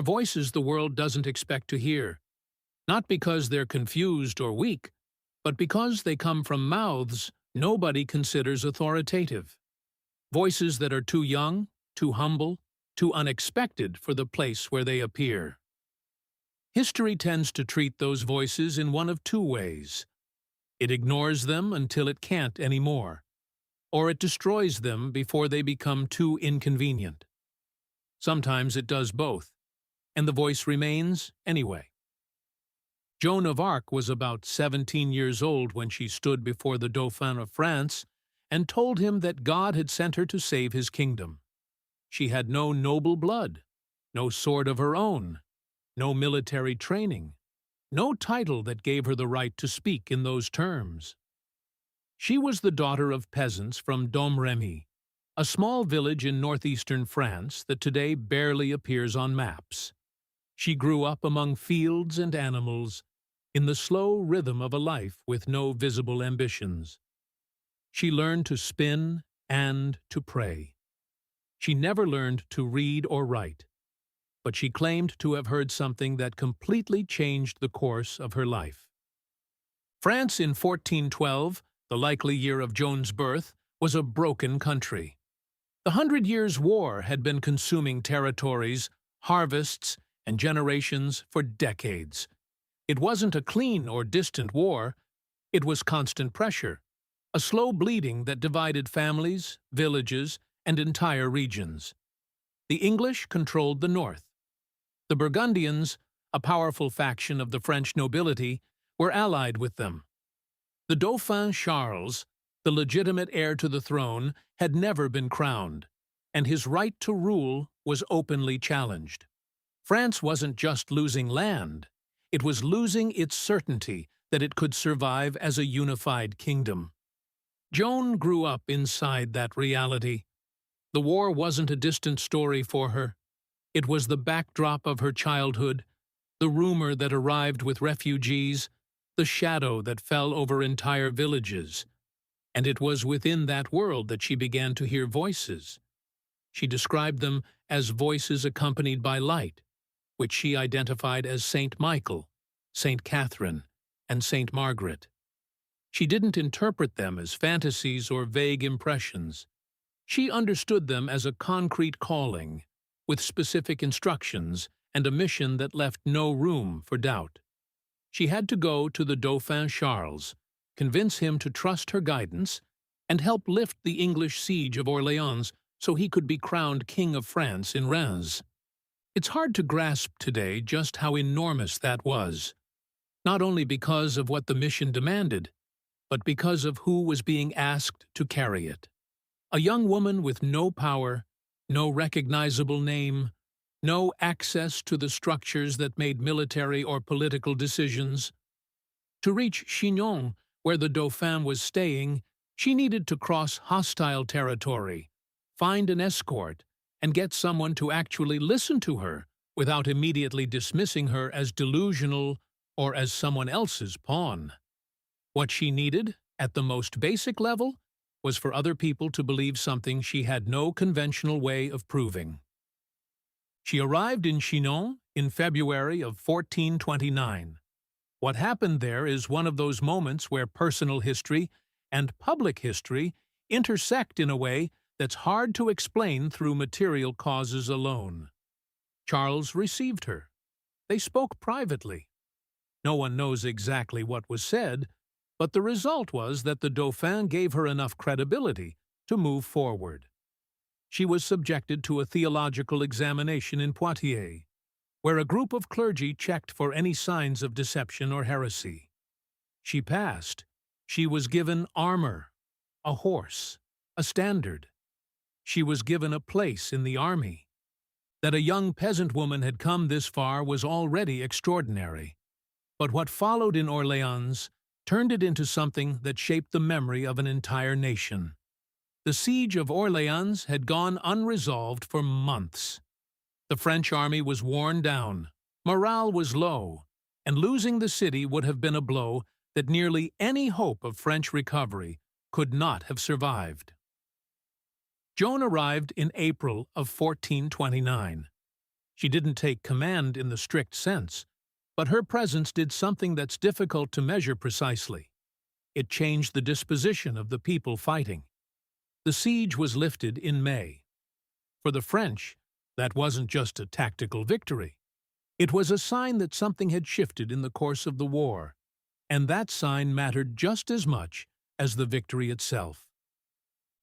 voices the world doesn't expect to hear, not because they're confused or weak, but because they come from mouths nobody considers authoritative. Voices that are too young, too humble, too unexpected for the place where they appear. History tends to treat those voices in one of two ways. It ignores them until it can't anymore, or it destroys them before they become too inconvenient. Sometimes it does both, and the voice remains anyway. Joan of Arc was about 17 years old when she stood before the Dauphin of France and told him that God had sent her to save his kingdom. She had no noble blood, no sword of her own, no military training, no title that gave her the right to speak in those terms. She was the daughter of peasants from Domremy, a small village in northeastern France that today barely appears on maps. She grew up among fields and animals, in the slow rhythm of a life with no visible ambitions. She learned to spin and to pray. She never learned to read or write, but she claimed to have heard something that completely changed the course of her life. France in 1412, the likely year of Joan's birth, was a broken country. The 100 Years' War had been consuming territories, harvests, and generations for decades. It wasn't a clean or distant war. It was constant pressure, a slow bleeding that divided families, villages, and entire regions. The English controlled the north. The Burgundians, a powerful faction of the French nobility, were allied with them. The Dauphin Charles, the legitimate heir to the throne, had never been crowned, and his right to rule was openly challenged. France wasn't just losing land, it was losing its certainty that it could survive as a unified kingdom. Joan grew up inside that reality. The war wasn't a distant story for her. It was the backdrop of her childhood, the rumor that arrived with refugees, the shadow that fell over entire villages. And it was within that world that she began to hear voices. She described them as voices accompanied by light, which she identified as Saint Michael, Saint Catherine, and Saint Margaret. She didn't interpret them as fantasies or vague impressions. She understood them as a concrete calling, with specific instructions and a mission that left no room for doubt. She had to go to the Dauphin Charles, convince him to trust her guidance, and help lift the English Siege of Orléans so he could be crowned King of France in Reims. It's hard to grasp today just how enormous that was, not only because of what the mission demanded, but because of who was being asked to carry it. A young woman with no power, no recognizable name, no access to the structures that made military or political decisions. To reach Chinon, where the Dauphin was staying, she needed to cross hostile territory, find an escort, and get someone to actually listen to her without immediately dismissing her as delusional or as someone else's pawn. What she needed, at the most basic level, was for other people to believe something she had no conventional way of proving. She arrived in Chinon in February of 1429. What happened there is one of those moments where personal history and public history intersect in a way that's hard to explain through material causes alone. Charles received her. They spoke privately. No one knows exactly what was said, but the result was that the Dauphin gave her enough credibility to move forward. She was subjected to a theological examination in Poitiers, where a group of clergy checked for any signs of deception or heresy. She passed. She was given armor, a horse, a standard. She was given a place in the army. That a young peasant woman had come this far was already extraordinary. But what followed in Orléans turned it into something that shaped the memory of an entire nation. The Siege of Orléans had gone unresolved for months. The French army was worn down, morale was low, and losing the city would have been a blow that nearly any hope of French recovery could not have survived. Joan arrived in April of 1429. She didn't take command in the strict sense, but her presence did something that's difficult to measure precisely. It changed the disposition of the people fighting. The siege was lifted in May. For the French, that wasn't just a tactical victory. It was a sign that something had shifted in the course of the war, and that sign mattered just as much as the victory itself.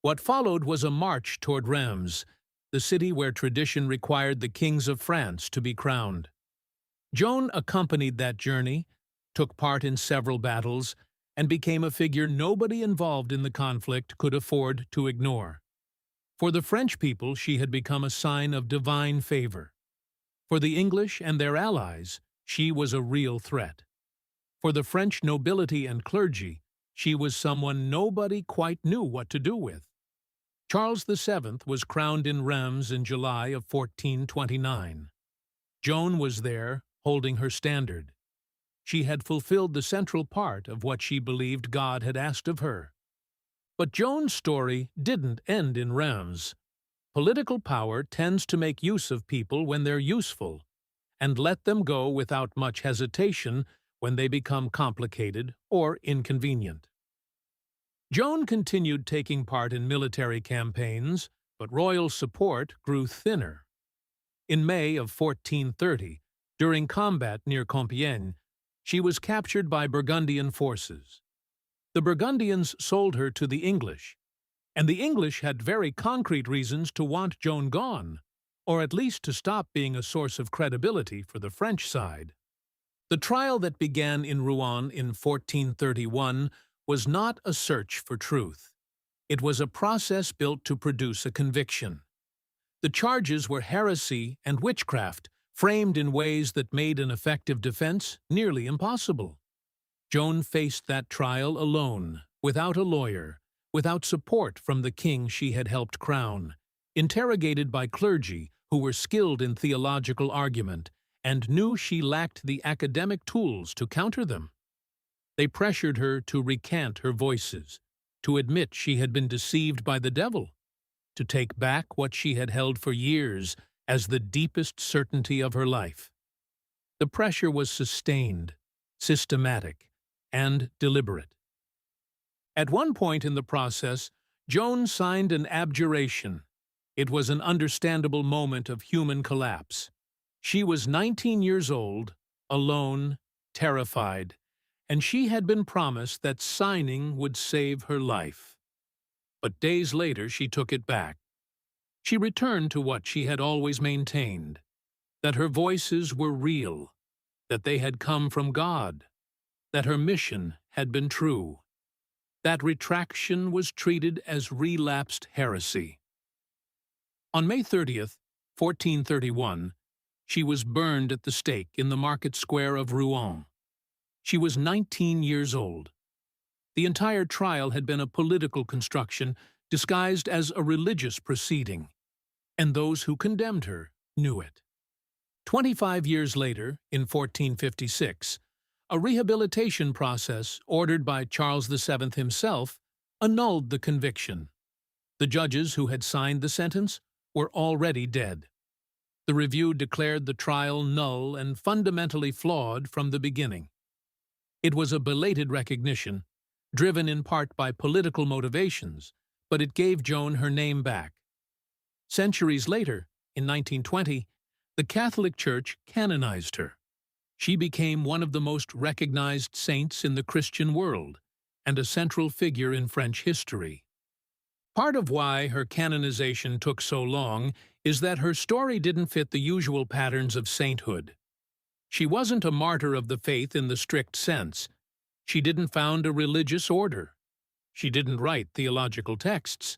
What followed was a march toward Reims, the city where tradition required the kings of France to be crowned. Joan accompanied that journey, took part in several battles, and became a figure nobody involved in the conflict could afford to ignore. For the French people, she had become a sign of divine favor. For the English and their allies, she was a real threat. For the French nobility and clergy, she was someone nobody quite knew what to do with. Charles VII was crowned in Reims in July of 1429. Joan was there, holding her standard. She had fulfilled the central part of what she believed God had asked of her. But Joan's story didn't end in Reims. Political power tends to make use of people when they're useful, and let them go without much hesitation when they become complicated or inconvenient. Joan continued taking part in military campaigns, but royal support grew thinner. In May of 1430, during combat near Compiègne, she was captured by Burgundian forces. The Burgundians sold her to the English, and the English had very concrete reasons to want Joan gone, or at least to stop being a source of credibility for the French side. The trial that began in Rouen in 1431 was not a search for truth. It was a process built to produce a conviction. The charges were heresy and witchcraft, framed in ways that made an effective defense nearly impossible. Joan faced that trial alone, without a lawyer, without support from the king she had helped crown, interrogated by clergy who were skilled in theological argument and knew she lacked the academic tools to counter them. They pressured her to recant her voices, to admit she had been deceived by the devil, to take back what she had held for years as the deepest certainty of her life. The pressure was sustained, systematic, and deliberate. At one point in the process, Joan signed an abjuration. It was an understandable moment of human collapse. She was 19 years old, alone, terrified, and she had been promised that signing would save her life. But days later she took it back. She returned to what she had always maintained, that her voices were real, that they had come from God, that her mission had been true. That retraction was treated as relapsed heresy. On May 30th, 1431, she was burned at the stake in the market square of Rouen. She was 19 years old. The entire trial had been a political construction disguised as a religious proceeding, and those who condemned her knew it. 25 years later, in 1456, a rehabilitation process ordered by Charles VII himself annulled the conviction. The judges who had signed the sentence were already dead. The review declared the trial null and fundamentally flawed from the beginning. It was a belated recognition, driven in part by political motivations, but it gave Joan her name back. Centuries later, in 1920, the Catholic Church canonized her. She became one of the most recognized saints in the Christian world and a central figure in French history. Part of why her canonization took so long is that her story didn't fit the usual patterns of sainthood. She wasn't a martyr of the faith in the strict sense. She didn't found a religious order. She didn't write theological texts.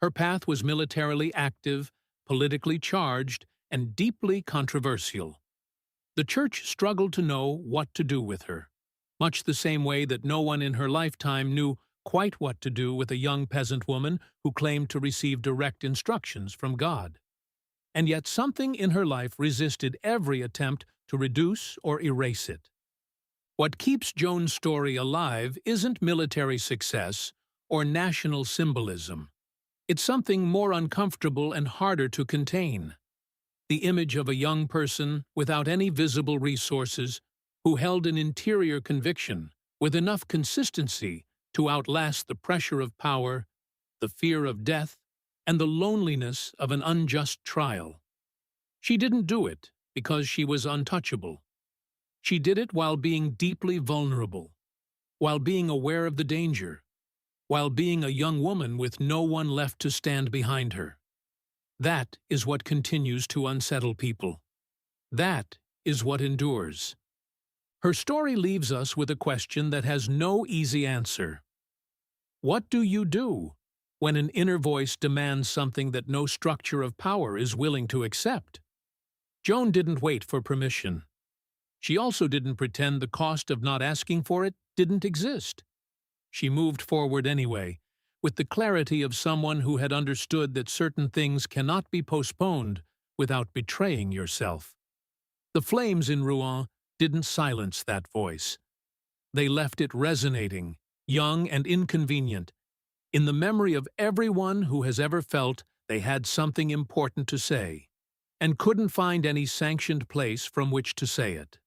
Her path was militarily active, politically charged, and deeply controversial. The Church struggled to know what to do with her, much the same way that no one in her lifetime knew quite what to do with a young peasant woman who claimed to receive direct instructions from God. And yet something in her life resisted every attempt to reduce or erase it. What keeps Joan's story alive isn't military success or national symbolism. It's something more uncomfortable and harder to contain. the image of a young person without any visible resources who held an interior conviction with enough consistency to outlast the pressure of power, the fear of death, and the loneliness of an unjust trial. She didn't do it because she was untouchable. She did it while being deeply vulnerable, while being aware of the danger, while being a young woman with no one left to stand behind her. That is what continues to unsettle people. That is what endures. Her story leaves us with a question that has no easy answer. What do you do when an inner voice demands something that no structure of power is willing to accept? Joan didn't wait for permission. She also didn't pretend the cost of not asking for it didn't exist. She moved forward anyway, with the clarity of someone who had understood that certain things cannot be postponed without betraying yourself. The flames in Rouen didn't silence that voice. They left it resonating, young and inconvenient, in the memory of everyone who has ever felt they had something important to say, and couldn't find any sanctioned place from which to say it.